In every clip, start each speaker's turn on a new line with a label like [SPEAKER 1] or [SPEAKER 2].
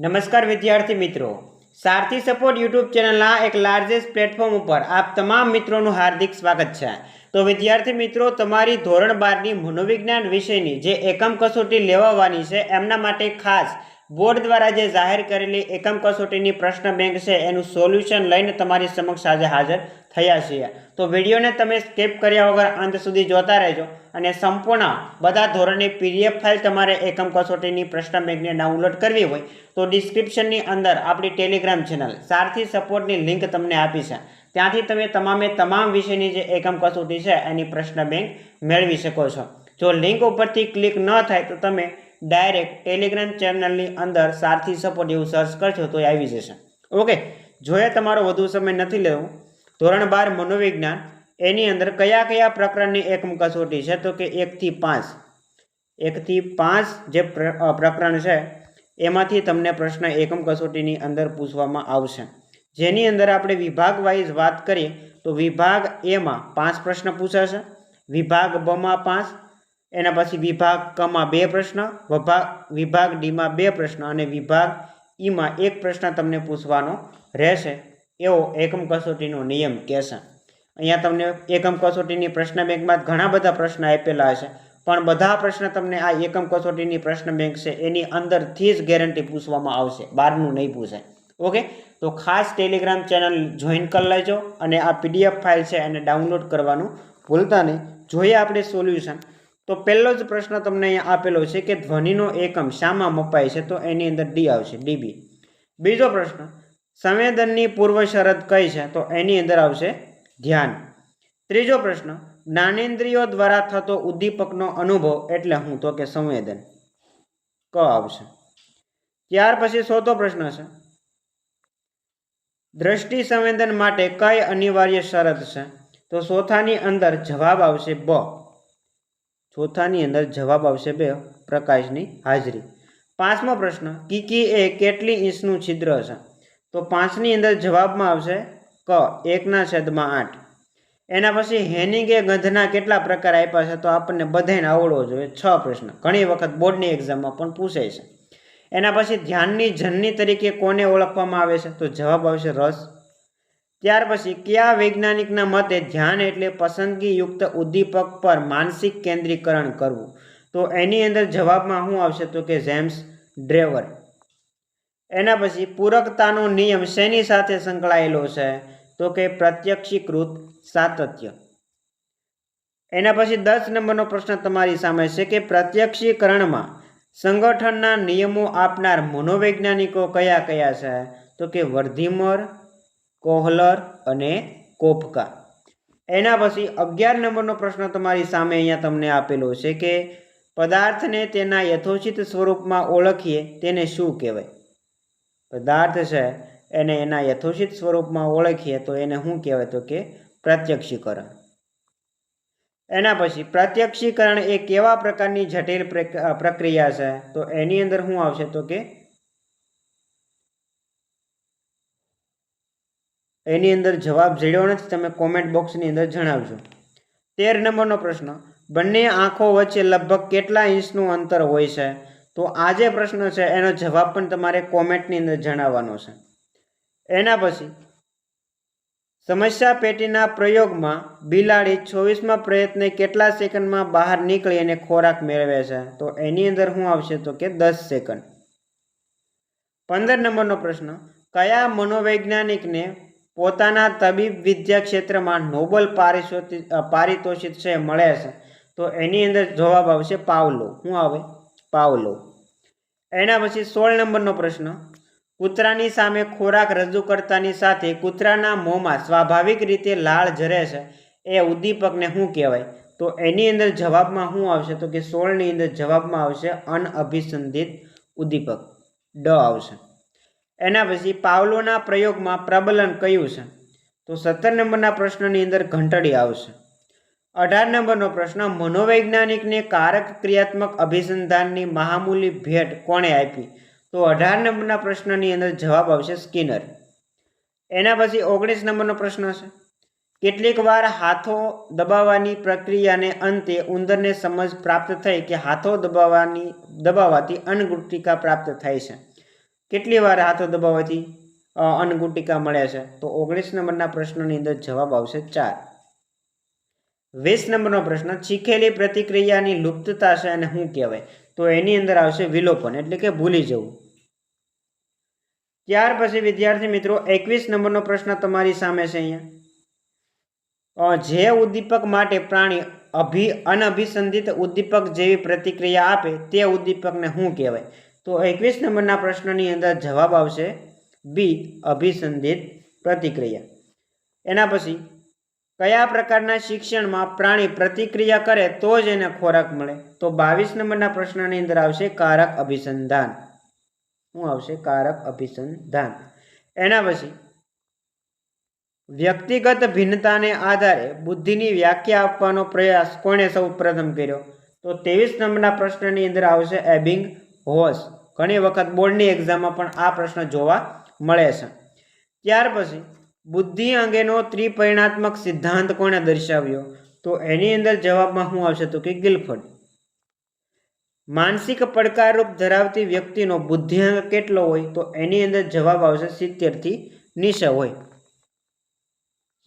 [SPEAKER 1] નમસ્કાર વિદ્યાર્થી મિત્રો, સારથી સપોર્ટ યુટ્યુબ ચેનલના એક લાર્જેસ્ટ પ્લેટફોર્મ ઉપર આપ તમામ મિત્રોનું હાર્દિક સ્વાગત છે। તો વિદ્યાર્થી મિત્રો, તમારી ધોરણ 12ની મનોવિજ્ઞાન વિષયની જે એકમ કસોટી લેવાવાની છે એમના માટે ખાસ બોર્ડ દ્વારા જે જાહેર કરેલી એકમ કસોટીની પ્રશ્ન બેંક છે એનું સોલ્યુશન લઈને તમારી સમક્ષ આજે હાજર થયા છીએ। તો વિડીયોને તમે સ્કીપ કર્યા વગર અંત સુધી જોતા રહેજો અને સંપૂર્ણ બધા ધોરણની PDF ફાઇલ તમારે એકમ કસોટીની પ્રશ્ન બેંકને ડાઉનલોડ કરવી હોય તો ડિસ્ક્રિપ્શનની અંદર આપણી ટેલિગ્રામ ચેનલ સારથી સપોર્ટની લિંક તમને આપી છે, ત્યાંથી તમે તમામ વિષયની જે એકમ કસોટી છે એની પ્રશ્ન બેંક મેળવી શકો છો। જો લિંક ઉપરથી ક્લિક ન થાય તો તમે ડાયરેક્ટ ટેલિગ્રામ ચેનલની અંદર સારથી સપોર્ટ એવું સર્ચ કરશો તો આવી જશે। ઓકે, જોઈએ તમારો વધુ સમય નથી લેવો। ધોરણ 12 મનોવિજ્ઞાન એની અંદર કયા કયા પ્રકરણની એકમ કસોટી છે તો કે 1 થી 5 જે પ્રકરણ છે એમાંથી તમને પ્રશ્ન એકમ કસોટીની અંદર પૂછવામાં આવશે, જેની અંદર આપણે વિભાગ વાઇઝ વાત કરીએ તો વિભાગ એ માં 5 પ્રશ્ન પૂછાશે, વિભાગ બ માં 5, એના પછી વિભાગ ક માં 2 પ્રશ્ન, વિભાગ ડી માં 2 પ્રશ્ન અને વિભાગ ઈ માં 1 પ્રશ્ન તમને પૂછવાનો રહેશે એવો એકમ કસોટીનો નિયમ કહેશે। અહીંયા તમને એકમ કસોટીની પ્રશ્ન બેંકમાં ઘણા બધા પ્રશ્ન આપેલા હશે, પણ બધા પ્રશ્ન તમને આ એકમ કસોટીની પ્રશ્ન બેંક છે એની અંદરથી જ ગેરંટી પૂછવામાં આવશે, બહારનું નહીં પૂછાય। ઓકે, તો ખાસ ટેલિગ્રામ ચેનલ જોઈન કરી લેજો અને આ PDF ફાઇલ છે એને ડાઉનલોડ કરવાનું ભૂલતા નહીં। જોઈએ આપણે સોલ્યુશન। તો પહેલો જ પ્રશ્ન તમને અહીંયા આપેલો છે કે ધ્વનિનો એકમ શામાં મપાય છે, તો એની અંદર ડી આવશે, DB। બીજો પ્રશ્ન, સંવેદનની પૂર્વ શરત કઈ છે, તો એની અંદર આવશે ધ્યાન। ત્રીજો પ્રશ્ન, જ્ઞાનેન્દ્રિયો દ્વારા થતો ઉદ્દીપકનો અનુભવ એટલે શું, તો કે સંવેદન, ક આવશે। ત્યાર પછી ચોથો પ્રશ્ન છે, દ્રષ્ટિ સંવેદન માટે કઈ અનિવાર્ય શરત છે, તો ચોથાની અંદર જવાબ આવશે બ, પ્રકાશની હાજરી। પાંચમો પ્રશ્ન, કીકી એ કેટલી ઇંચનું છિદ્ર છે, તો 5ની અંદર જવાબમાં આવશે ક 1/8। એના પછી હેનિંગે ગંધના કેટલા પ્રકાર આપ્યા છે, તો આપણને બધાને આવડવો જોઈએ, 6 પ્રશ્ન, ઘણી વખત બોર્ડની એક્ઝામમાં પણ પૂછાય છે। એના પછી ધ્યાનની જનની તરીકે કોને ઓળખવામાં આવે છે, તો જવાબ આવશે રસ। ત્યાર પછી કયા વૈજ્ઞાનિકના મતે ધ્યાન એટલે પસંદગીયુક્ત ઉદ્દીપક પર માનસિક કેન્દ્રીકરણ કરવું, તો એની અંદર જવાબમાં શું આવશે, તો કે જેમ્સ ડ્રેવર। એના પછી પૂરકતાનો નિયમ શેની સાથે સંકળાયેલો છે, તો કે પ્રત્યક્ષીકૃત સાતત્ય। એના પછી 10 નંબરનો પ્રશ્ન તમારી સામે છે કે પ્રત્યક્ષીકરણમાં સંગઠનના નિયમો આપનાર મનોવૈજ્ઞાનિકો કયા કયા છે, તો કે વર્ધીમર, કોહલર અને કોફકા। એના પછી 11 નંબરનો પ્રશ્ન તમારી સામે અહીંયા તમને આપેલો છે કે પદાર્થને તેના યથોચિત સ્વરૂપમાં ઓળખીએ તેને શું કહેવાય, પદાર્થ છે એને એના યથોચિત સ્વરૂપમાં ઓળખીએ તો એને શું કહેવાય, તો કે પ્રત્યક્ષીકરણ। એના પછી પ્રત્યક્ષીકરણ એ કેવા પ્રકારની જટિલ પ્રક્રિયા છે, તો એની અંદર શું આવશે, તો કે એની અંદર જવાબ જડ્યો નથી, તમે કોમેન્ટ બોક્સની અંદર જણાવજો। 13 નંબરનો પ્રશ્ન, બંને આંખો વચ્ચે લગભગ કેટલા ઇંચનું અંતર હોય છે, તો આ જે પ્રશ્ન છે એનો જવાબ પણ તમારે કોમેન્ટની અંદર જણાવવાનો છે। એના પછી સમસ્યા પેટીના પ્રયોગમાં બિલાડી 24મા પ્રયત્ને કેટલા સેકન્ડમાં બહાર નીકળી અને ખોરાક મેળવે છે, તો એની અંદર શું આવશે, તો કે 10 સેકન્ડ। 15 નંબરનો પ્રશ્ન, કયા મનોવૈજ્ઞાનિકને પોતાના તબીબ વિદ્યા ક્ષેત્રમાં નોબેલ પારિતોષિક છે મળે છે, તો એની અંદર જવાબ આવશે પાવલો, શું આવે, પાવલો। એના પછી 16 નંબરનો પ્રશ્ન, કૂતરાની સામે ખોરાક રજૂ કરતાની સાથે કૂતરાના મોંમાં સ્વાભાવિક રીતે લાળ ઝરે છે એ ઉદ્દીપકને શું કહેવાય, તો એની અંદર જવાબમાં શું આવશે, તો કે 16ની અંદર જવાબમાં આવશે અનઅભિસંધિત ઉદ્દીપક, ડ આવશે। એના પછી પાવલોના પ્રયોગમાં પ્રબલન કયું છે, તો 17 નંબરના પ્રશ્નની અંદર ઘંટડી આવશે। 18 નંબરનો પ્રશ્ન, મનોવૈજ્ઞાનિકને કારક ક્રિયાત્મક અભિસંધાનની મહામૂલી ભેટ કોણે આપી, તો 18 નંબરના પ્રશ્નની અંદર જવાબ આવશે સ્કિનર। એના પછી 19 નંબરનો પ્રશ્ન છે, કેટલીક વાર હાથો દબાવવાની પ્રક્રિયાને અંતે ઉંદરને સમજ પ્રાપ્ત થઈ કે હાથો દબાવવાથી અન્નગુટિકા પ્રાપ્ત થાય છે, કેટલી વાર હાથો દબાવવાથી અન્નગુટિકા મળે છે? તો 19 નંબરના પ્રશ્નની અંદર જવાબ આવશે 4. 20 નંબરનો પ્રશ્ન, શીખેલી પ્રતિક્રિયાની લુપ્તતા છે અને શું કહેવાય? તો એની અંદર આવશે વિલોપન, એટલે કે ભૂલી જવું. ત્યાર પછી વિદ્યાર્થી મિત્રો 21 નંબરનો પ્રશ્ન તમારી સામે છે. અહીંયા જે ઉદ્દીપક માટે પ્રાણી અનઅભિસંધિત ઉદ્દીપક જેવી પ્રતિક્રિયા આપે તે ઉદ્દીપકને શું કહેવાય? તો 21 નંબરના પ્રશ્નની અંદર જવાબ આવશે બી, અભિસંધિત પ્રતિક્રિયા. એના પછી કયા પ્રકારના શિક્ષણમાં પ્રાણી પ્રતિક્રિયા કરે તો જ એને ખોરાક મળે? તો 22 નંબરના પ્રશ્નની અંદર આવશે કારક અભિસંધાન. શું આવશે? કારક અભિસંધાન. એના પછી વ્યક્તિગત ભિન્નતાને આધારે બુદ્ધિની વ્યાખ્યા આપવાનો પ્રયાસ કોણે સૌ પ્રથમ કર્યો? તો 23 નંબરના પ્રશ્નની અંદર આવશે એબિંગ હોસ. ઘણી વખત બોર્ડની એક્ઝામમાં પણ આ પ્રશ્ન જોવા મળે છે. ત્યાર પછી બુદ્ધિ અંગેનો ત્રિપરિમાણાત્મક સિદ્ધાંત કોણે દર્શાવ્યો? તો એની અંદર જવાબમાં શું આવશે? તો કે ગિલફર્ડ. માનસિક પડકારરૂપ ધરાવતી વ્યક્તિનો બુદ્ધિઆંક કેટલો હોય? તો એની અંદર જવાબ આવશે 70 થી નીચે હોય.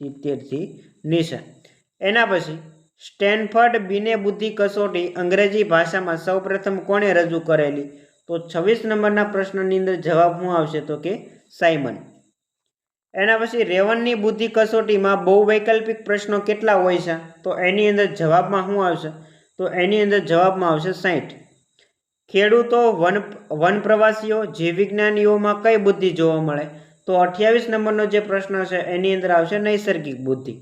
[SPEAKER 1] 70 થી નીચે. એના પછી સ્ટેનફર્ડ બિને બુદ્ધિ કસોટી અંગ્રેજી ભાષામાં સૌપ્રથમ કોણે રજૂ કરેલી? તો 26 નંબરના પ્રશ્નની અંદર જવાબ શું આવશે? તો કે સાયમન. એના પછી રેવનની બુદ્ધિ કસોટીમાં બહુવૈકલ્પિક પ્રશ્નો કેટલા હોય છે? તો એની અંદર જવાબમાં શું આવશે? તો એની અંદર જવાબમાં આવશે 60. ખેડૂતો, વનપ્રવાસીઓ, જીવવિજ્ઞાનીઓમાં કઈ બુદ્ધિ જોવા મળે? તો 28 નંબરનો જે પ્રશ્ન છે એની અંદર આવશે નૈસર્ગિક બુદ્ધિ.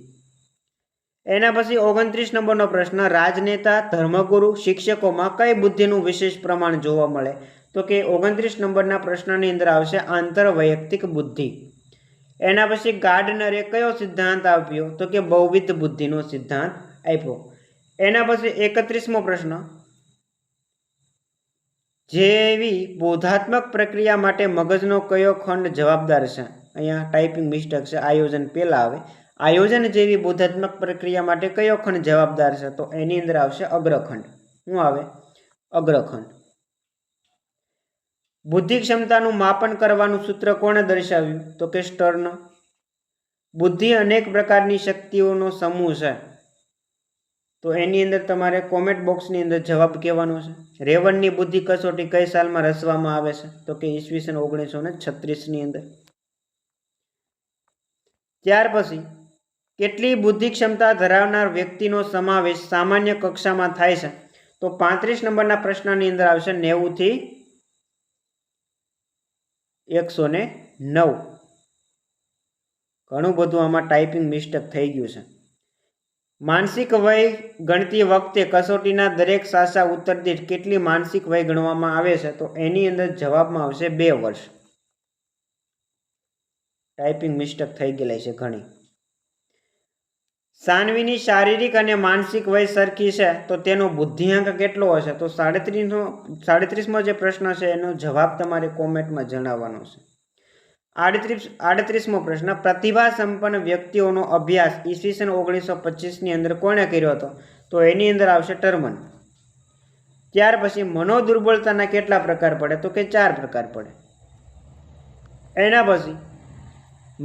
[SPEAKER 1] એના પછી 29 નંબરનો પ્રશ્ન, રાજનેતા, ધર્મગુરુ, શિક્ષકોમાં કઈ બુદ્ધિનું વિશેષ પ્રમાણ જોવા મળે? તો કે 29 નંબરના પ્રશ્નની અંદર આવશે આંતરવૈયક્તિક બુદ્ધિ. એના પછી ગાર્ડનરે કયો સિદ્ધાંત આપ્યો? તો કે બહુવિધ બુદ્ધિનો સિદ્ધાંત આપ્યો. એના પછી 31મો પ્રશ્ન, જેવી બોધાત્મક પ્રક્રિયા માટે મગજનો કયો ખંડ જવાબદાર છે? અહીંયા ટાઈપિંગ મિસ્ટેક છે, આયોજન પહેલા આવે. આયોજન જેવી બોધાત્મક પ્રક્રિયા માટે કયો ખંડ જવાબદાર છે? તો એની અંદર આવશે અગ્રખંડ. શું આવે? અગ્રખંડ. બુદ્ધિ ક્ષમતાનું માપન કરવાનું સૂત્ર કોણે દર્શાવ્યું? તો કે સ્ટર્ન. બુદ્ધિ અનેક પ્રકારની શક્તિઓનો સમૂહ છે. તો એની અંદર તમારે કોમેન્ટ બોક્સની અંદર જવાબ કહેવાનો છે. રેવનની બુદ્ધિ કસોટી કઈ સાલમાં રચવામાં આવે છે? તો કે ઈસવીસન 1936ની અંદર. ત્યાર પછી કેટલી બુદ્ધિ ક્ષમતા ધરાવનાર વ્યક્તિનો સમાવેશ સામાન્ય કક્ષામાં થાય છે? તો 35 નંબરના પ્રશ્નની અંદર આવશે 90 થી 109. ઘણું બધું આમાં ટાઈપિંગ મિસ્ટેક થઈ ગયું છે. માનસિક વય ગણતી વખતે કસોટીના દરેક સાચા ઉત્તર દીઠ કેટલી માનસિક વય ગણવામાં આવે છે? તો એની અંદર જવાબમાં આવશે 2 વર્ષ. ટાઈપિંગ મિસ્ટેક થઈ ગયેલી છે ઘણી. સાનવીની શારીરિક અને માનસિક વય સરખી છે તો તેનો બુદ્ધિઆંક કેટલો હશે? તો 37મો જે પ્રશ્ન છે એનો જવાબ તમારે કોમેન્ટમાં જણાવવાનો છે. 38મો પ્રશ્ન, પ્રતિભા સંપન્ન વ્યક્તિઓનો અભ્યાસ ઈસવીસન 1925ની અંદર કોણે કર્યો હતો? તો એની અંદર આવશે ટર્મન. ત્યાર પછી મનોદુર્બળતાના કેટલા પ્રકાર પડે? તો કે 4 પ્રકાર પડે. એના પછી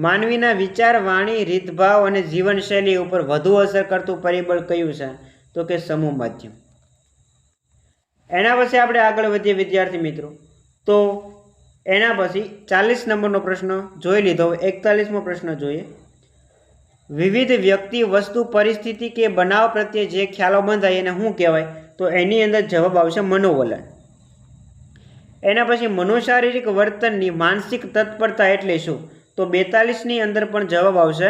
[SPEAKER 1] માનવીના વિચાર, વાણી, રીતભાવ અને જીવનશૈલી ઉપર વધુ અસર કરતું પરિબળ કયું છે? તો કે સમૂહ માધ્યમ. એના પછી આપણે આગળ વધીએ વિદ્યાર્થી મિત્રો. તો એના પછી 40 નંબરનો પ્રશ્ન જોઈ લીધો. 41મો પ્રશ્ન જોઈએ. વિવિધ વ્યક્તિ, વસ્તુ, પરિસ્થિતિ કે બનાવ પ્રત્યે જે ખ્યાલો બંધાય એને શું કહેવાય? તો એની અંદર જવાબ આવશે મનોવલણ. એના પછી મનોશારીરિક વર્તનની માનસિક તત્પરતા એટલે શું? તો 42ની અંદર પણ જવાબ આવશે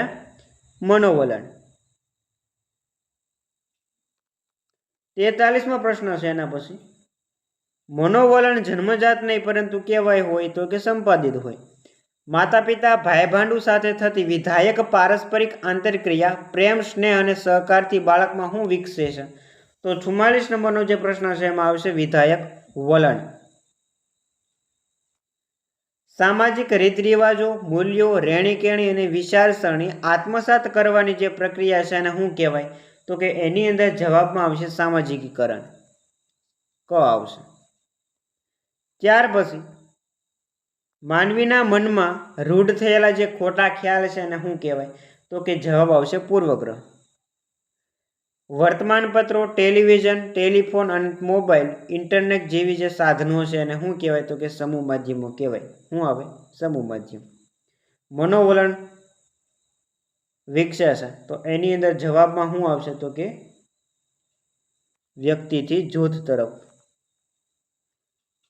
[SPEAKER 1] મનોવલણ. 43મો પ્રશ્ન છે એના પછી, મનોવલણ જન્મજાત નહીં પરંતુ કહેવાય હોય તો કે સંપાદિત હોય. માતા પિતા ભાઈ ભાંડુ સાથે થતી વિધાયક પારસ્પરિક આંતરક્રિયા, પ્રેમ, સ્નેહ અને સહકારથી બાળકમાં શું વિકસે છે? તો 44 નંબરનો જે પ્રશ્ન છે એમાં આવશે વિધાયક વલણ. સામાજિક રીત રિવાજો, મૂલ્યો, રહેણીકેણી અને વિચારસરણી આત્મસાત કરવાની જે પ્રક્રિયા છે એને શું કહેવાય? તો કે એની અંદર જવાબમાં આવશે સામાજિકીકરણ. ક આવશે. ત્યાર પછી માનવીના મનમાં રૂઢ થયેલા જે ખોટા ખ્યાલ છે એને શું કહેવાય? તો કે જવાબ આવશે પૂર્વગ્રહ. વર્તમાનપત્રો, ટેલિવિઝન, ટેલિફોન અને મોબાઈલ, ઇન્ટરનેટ જેવી જે સાધનો છે એને શું કહેવાય? તો કે સમૂહ માધ્યમો કહેવાય. શું આવે? સમૂહ માધ્યમ. મનોવલણ વિકસે છે તો એની અંદર જવાબમાં શું આવશે? તો કે વ્યક્તિથી જૂથ તરફ.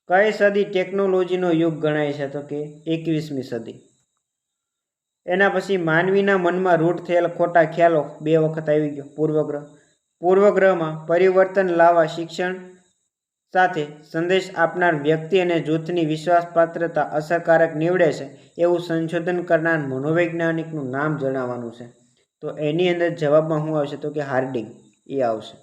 [SPEAKER 1] કઈ સદી ટેકનોલોજીનો યુગ ગણાય છે? તો કે 21મી સદી. એના પછી માનવીના મનમાં રૂઢ થયેલ ખોટા ખ્યાલો 2 વખત આવી ગયો. પૂર્વગ્રહ. પૂર્વગ્રહમાં પરિવર્તન લાવવા શિક્ષણ સાથે સંદેશ આપનાર વ્યક્તિ અને જૂથની વિશ્વાસપાત્રતા અસરકારક નીવડે છે એવું સંશોધન કરનાર મનોવૈજ્ઞાનિકનું નામ જણાવવાનું છે. તો એની અંદર જવાબમાં શું આવશે? તો કે હાર્ડિંગ એ આવશે.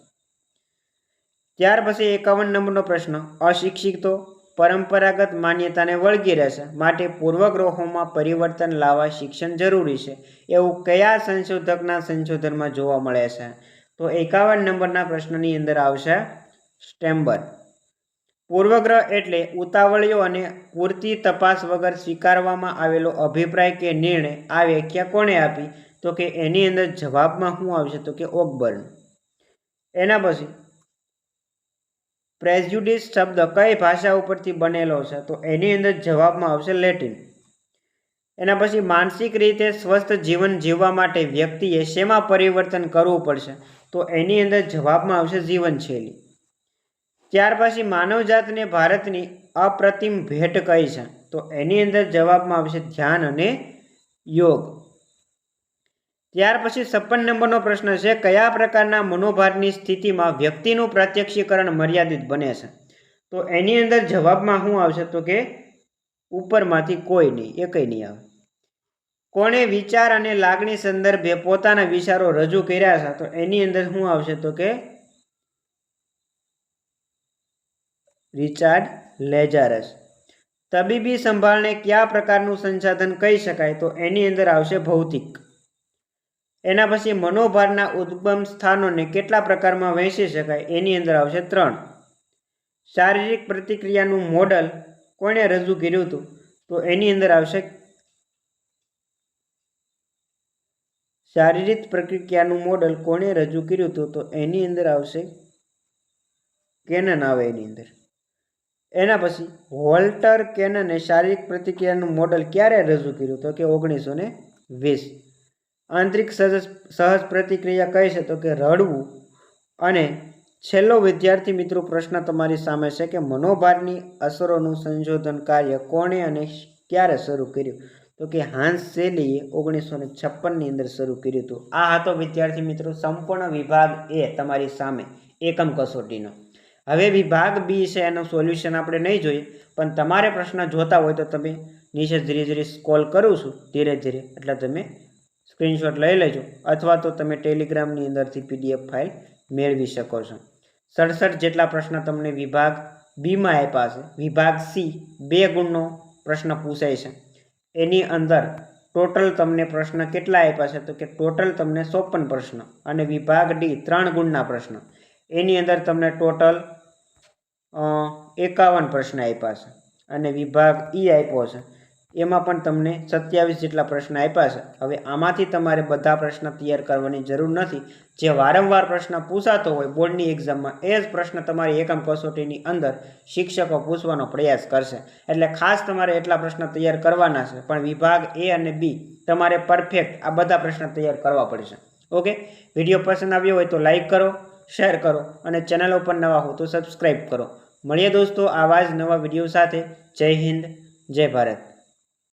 [SPEAKER 1] ત્યાર પછી 51 નંબરનો પ્રશ્ન, અશિક્ષિતો પરંપરાગત માન્યતાને વળગી રહેશે માટે પૂર્વગ્રહોમાં પરિવર્તન લાવવા શિક્ષણ જરૂરી છે એવું કયા સંશોધકના સંશોધનમાં જોવા મળે છે? તો 51 નંબરના પ્રશ્નની અંદર આવશે સ્ટેમ્બર. પૂર્વગ્રહ એટલે ઉતાવળિયો અને પૂરતી તપાસ વગર સ્વીકારવામાં આવેલો અભિપ્રાય કે નિર્ણય. આ વ્યાખ્યા કોણે આપી? તો કે એની અંદર જવાબમાં શું આવશે? તો કે ઓકબર્ન. એના પછી પ્રેજ્યુડિસ શબ્દ કઈ ભાષા ઉપરથી બનેલો છે? તો એની અંદર જવાબમાં આવશે લેટિન. એના પછી માનસિક રીતે સ્વસ્થ જીવન જીવવા માટે વ્યક્તિએ શેમાં પરિવર્તન કરવું પડશે? તો એની અંદર જવાબમાં આવશે જીવનશૈલી. ત્યાર પછી માનવજાતને ભારતની અપ્રતિમ ભેટ કઈ છે? તો એની અંદર જવાબમાં આવશે ધ્યાન અને યોગ. ત્યાર પછી 56 નંબરનો પ્રશ્ન છે, કયા પ્રકારના મનોભારની સ્થિતિમાં વ્યક્તિનું પ્રત્યક્ષીકરણ મર્યાદિત બને છે? તો એની અંદર જવાબમાં શું આવશે? તો કે ઉપરમાંથી કોઈ નહીં, એ કંઈ નહીં આવે. કોણે વિચાર અને લાગણી સંદર્ભે પોતાના વિચારો રજૂ કર્યા છે? તો એની અંદર શું આવશે? તો કે રિચાર્ડ લેજારસ. તબીબી સંભાળને કયા પ્રકારનું સંસાધન કહી શકાય? તો એની અંદર આવશે ભૌતિક. એના પછી મનોભારના ઉદ્ગમ સ્થાનોને કેટલા પ્રકારમાં વહેંચી શકાય? એની અંદર આવશે 3. શારીરિક પ્રતિક્રિયાનું મોડલ કોણે રજૂ કર્યું હતું? તો એની અંદર આવશે શારીરિક પ્રતિક્રિયાનું મોડલ કોણે રજૂ કર્યું હતું? તો એની અંદર આવશે કેનન આવે એની અંદર. એના પછી વોલ્ટર કેનને શારીરિક પ્રતિક્રિયાનું મોડલ ક્યારે રજૂ કર્યું? તો કે 1920. આંતરિક સહજ પ્રતિક્રિયા કઈ છે? તો કે રડવું. અને છેલ્લો વિદ્યાર્થી મિત્રો પ્રશ્ન તમારી સામે છે કે મનોભારની અસરોનું સંશોધન કાર્ય કોણે અને ક્યારે શરૂ કર્યું? તો કે હાન્સ સેલીએ 1956ની અંદર શરૂ કર્યું હતું. આ હતો વિદ્યાર્થી મિત્રો સંપૂર્ણ વિભાગ એ તમારી સામે એકમ કસોટીનો. હવે વિભાગ બી છે એનું સોલ્યુશન આપણે નહીં જોઈએ, પણ તમારે પ્રશ્ન જોતા હોય તો તમે નીચે ધીરે ધીરે સ્ક્રોલ કરું છું ધીરે ધીરે, એટલે તમે સ્ક્રીનશોટ લઈ લેજો અથવા તો તમે ટેલિગ્રામની અંદરથી PDF ફાઇલ મેળવી શકો છો. 67 જેટલા પ્રશ્ન તમને વિભાગ બીમાં આપ્યા છે. વિભાગ સી 2 ગુણનો પ્રશ્ન પૂછાય છે. એની અંદર ટોટલ તમને પ્રશ્ન કેટલા આપ્યા છે? તો કે ટોટલ તમને 54 પ્રશ્ન. અને વિભાગ ડી 3 ગુણના પ્રશ્ન, એની અંદર તમને ટોટલ 51 પ્રશ્ન આપ્યા છે. અને વિભાગ ઈ આપ્યો છે એમાં પણ તમને 27 જેટલા પ્રશ્ન આપ્યા છે. હવે આમાંથી તમારે બધા પ્રશ્ન તૈયાર કરવાની જરૂર નથી. જે વારંવાર પ્રશ્ન પૂછાતો હોય બોર્ડની એક્ઝામમાં એ જ પ્રશ્ન તમારી એકમ કસોટીની અંદર શિક્ષકો પૂછવાનો પ્રયાસ કરશે. એટલે ખાસ તમારે એટલા પ્રશ્ન તૈયાર કરવાના છે, પણ વિભાગ એ અને બી તમારે પરફેક્ટ આ બધા પ્રશ્ન તૈયાર કરવા પડશે. ઓકે, વિડીયો પસંદ આવ્યો હોય તો લાઈક કરો, શેર કરો અને ચેનલ ઉપર નવા હો તો સબસ્ક્રાઈબ કરો. મળીએ દોસ્તો આવા જ નવા વિડીયો સાથે. જય હિન્દ, જય ભારત.